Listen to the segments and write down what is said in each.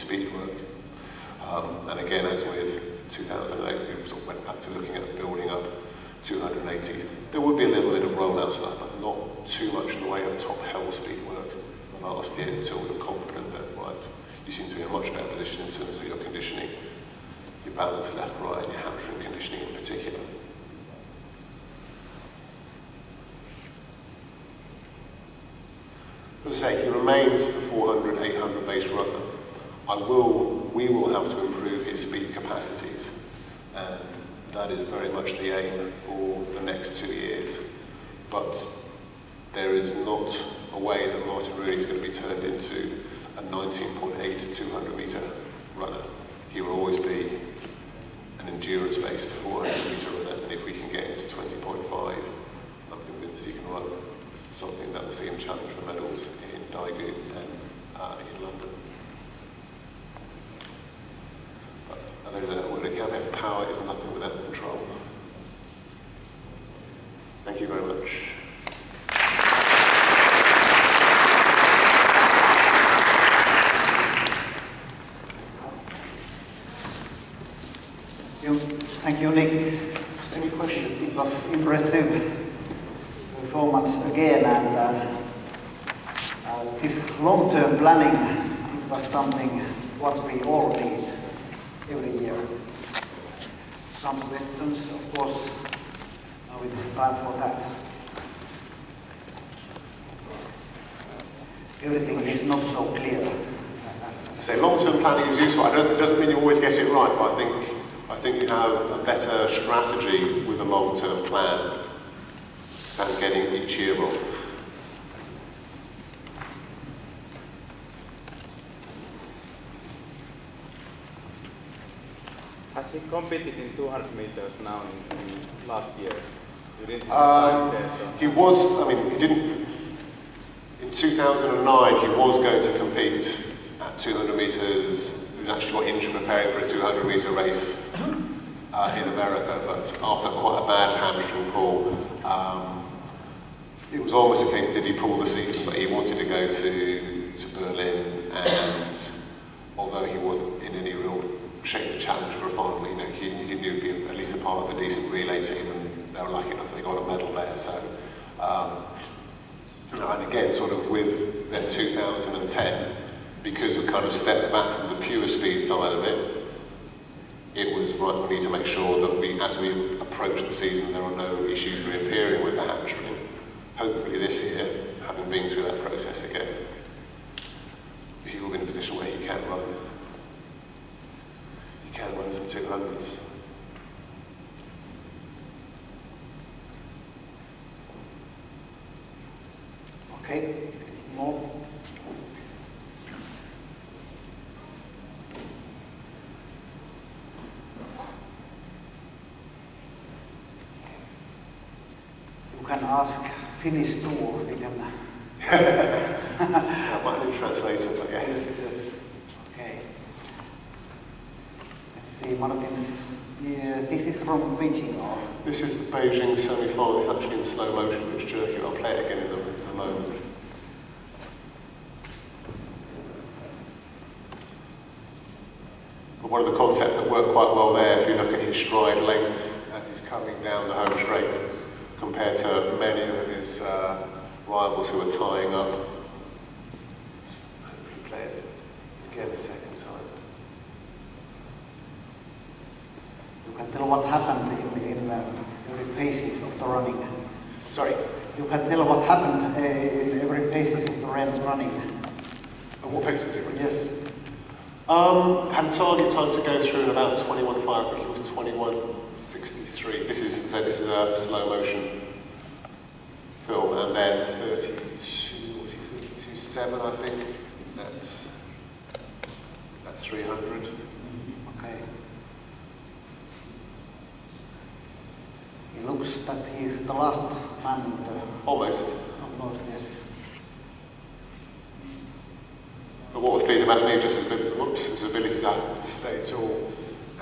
speed work. And again, as with 2008, we sort of went back to looking at building up 280. There would be a little bit of rollout stuff, but not too much in the way of top hell speed work last year, until we were confident that, right, you seem to be in a much better position in terms of your conditioning, your balance left, right, and your hamstring conditioning in particular. As I say, he remains a 400, 800 based runner. We will have to improve his speed capacities, and that is very much the aim for the next 2 years. But there is not a way that Martin Rooney is going to be turned into a 19.8 200 metre runner. He will always be an endurance-based 400 metre runner, and if we can get him to 20.5, I'm convinced he can run something that will see him challenge for medals in Dakin and in London. But as I said, with a caveat, power is nothing without control. Thank you very much. Thank you, Nick. Any questions? It was impressive performance again, and this long-term planning, it was something what we all need every year. Some questions, of course, now it is time for that. Everything is not so clear. As I say, long-term planning is useful. It doesn't mean you always get it right, but I think you have a better strategy with a long-term plan than getting each year wrong. Has he competed in 200 meters now in last year? You didn't have there, so. He was, he didn't, in 2009 he was going to compete at 200 meters. He was actually got injured preparing for a 200 meter race in America, but after quite a bad hamstring pull, it was almost a case, did he pull the season, but he wanted to go to Berlin, and although he wasn't in any real shape to challenge for a final, he knew he'd be at least a part of a decent relay team, and they were lucky enough they got a medal there. So, and again, sort of with their 2010, because we kind of stepped back from the pure speed side of it, it was right, we need to make sure that as we approach the season, there are no issues reappearing with the hamstring. Hopefully this year, having been through that process again, he will be in a position where he can run. He can run some 200s. Okay, more. You can ask Finnish too, we can. I might need a translator, but yeah. Yes. Okay. Let's see, Martin's. Yeah, this is from Beijing, or? This is the Beijing semi-final. It's actually in slow motion, which jerky. I'll play it again in a moment. But one of the concepts that worked quite well there, if you look at his stride length as he's coming down the home straight, compared to many of his rivals who are tying up. Hopefully play it again a second time. You can tell what happened in every phases of the running. Sorry? You can tell what happened in every phases of the running. What pace is it? Yes. Had a target time to go through in about 21.5. I think it was 21.63. This is a slow motion film, and then 32.7, I think. That's 300. Okay. It looks that he's the last man. Almost. Almost, yes. But what was pleasing about me just his ability to stay tall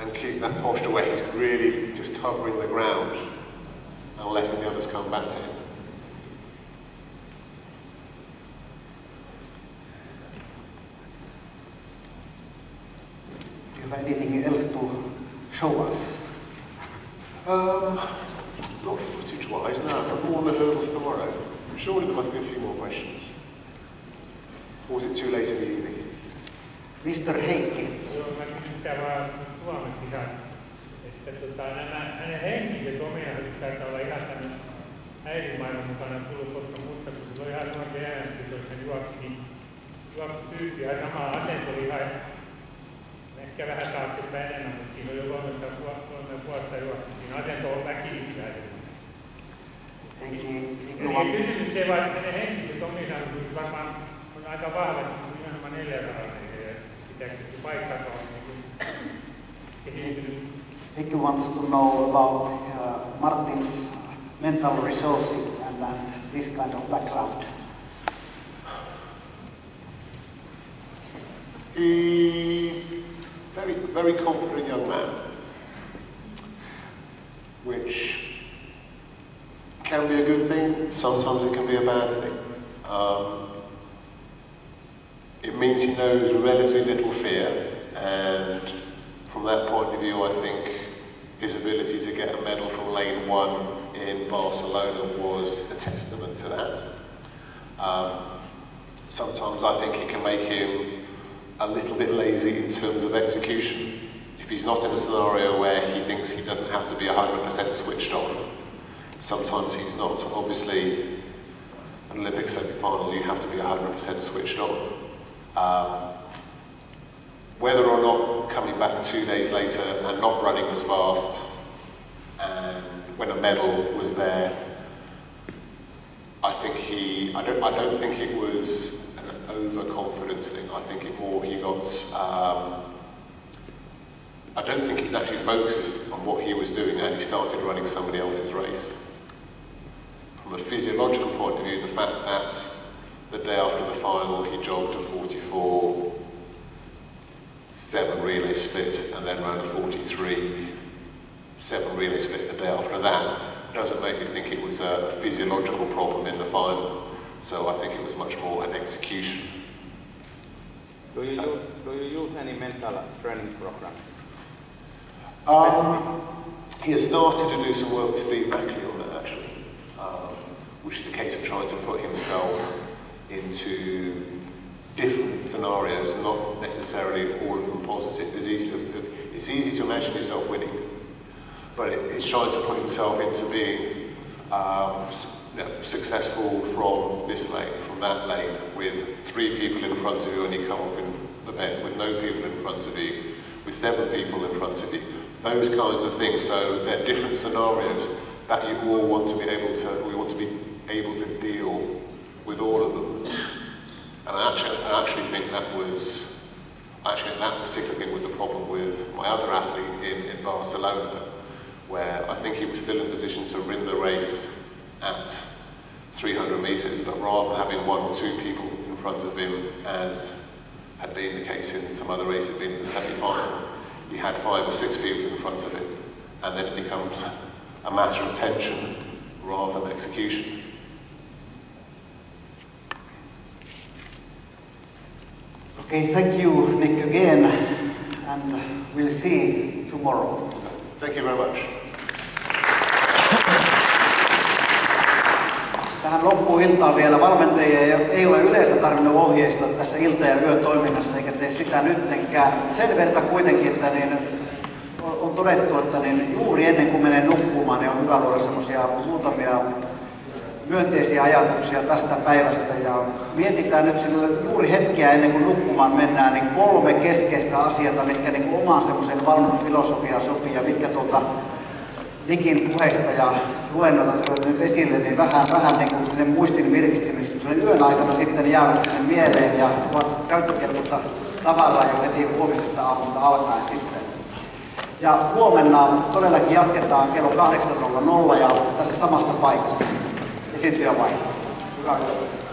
and keep that posture where he's really just covering the ground and letting the others come back to him. have anything else to show us? Not footage-wise, no, but more on the hurdles tomorrow. Surely there must be a few more questions. Or was it too late in the evening? Mr. Heikki. Joo, mä kysyn vaan suomeksi ihan, että nämä hänen henkiset ominaisuudet saattaa olla ihan tänne äidinmaailman mukana tullut, koska musta kun se oli ihan nuorten äänestys, juoksi tyyppi ja sama asento oli ihan ehkä vähän taaksepäin enemmän, mutta siinä on jo 3 vuotta juoksi. Siinä asento on väkivissä. Eli kysymykseen vaan, että hänen henkiset ominaisuudet varmaan on aika vahva, että se on nimenomaan 4 rahainen. Heikki wants to know about Martin's mental resources and this kind of background. He's very confident young man, which can be a good thing, sometimes it can be a bad thing. It means he knows relatively little fear, and from that point of view I think his ability to get a medal from lane 1 in Barcelona was a testament to that. Sometimes I think it can make him a little bit lazy in terms of execution. If he's not in a scenario where he thinks he doesn't have to be 100% switched on, sometimes he's not. Obviously, an Olympic semi-final you have to be 100% switched on. Whether or not coming back 2 days later and not running as fast, and when a medal was there, I don't think it was an overconfidence thing. I think it more he got. I don't think he's actually focused on what he was doing, and he started running somebody else's race. From a physiological point of view, the fact that the day after the final he jogged a 44.7 relay split and then ran a 43.7 relay split the day after that doesn't make me think it was a physiological problem in the final. So I think it was much more an execution. Do you use any mental training program? He has started to do some work with Steve Mackley on that actually, which is a case of trying to put himself into different scenarios, not necessarily all of them positive. It's easy to imagine yourself winning, but it's trying to put himself into being successful from this lane, from that lane, with 3 people in front of you and you come up in the bend, with no people in front of you, with 7 people in front of you. Those kinds of things. So they're different scenarios that you all want to be able to, we want to be able to deal with all of them. And I actually think that particular thing was the problem with my other athlete in Barcelona, where I think he was still in position to win the race at 300 meters, but rather than having 1 or 2 people in front of him, as had been the case in some other races, been in the semi-final, he had 5 or 6 people in front of him, and then it becomes a matter of tension rather than execution. Okay, thank you, Nick, again, and we'll see tomorrow. Thank you very much. Tähän loppuiltaan vielä. Valmentajia ei ole yleensä tarvinnut ohjeistaa tässä ilta- ja yötoiminnassa, eikä tee sitä nyttenkään. Sen verran kuitenkin, että on todettu, että juuri ennen kuin menee nukkumaan, niin on hyvä luoda semmoisia muutamia myönteisiä ajatuksia tästä päivästä. Ja mietitään nyt juuri hetkeä ennen kuin nukkumaan mennään, niin 3 keskeistä asiaa, mitkä omaan semmoisen valmennusfilosofiaan sopii ja mitkä Dakin puheista ja luennoita tulee nyt esille, niin vähän niin kuin sinne muistin virkistymistä. Se yön aikana sitten jäävät sinne mieleen ja ovat käyttökelpoista tavaraa jo heti huomisesta aamusta alkaen sitten. Ja huomenna todellakin jatketaan kello 8.00 ja tässä samassa paikassa. Esiintyjä vaihtaa. Hyvää yötä.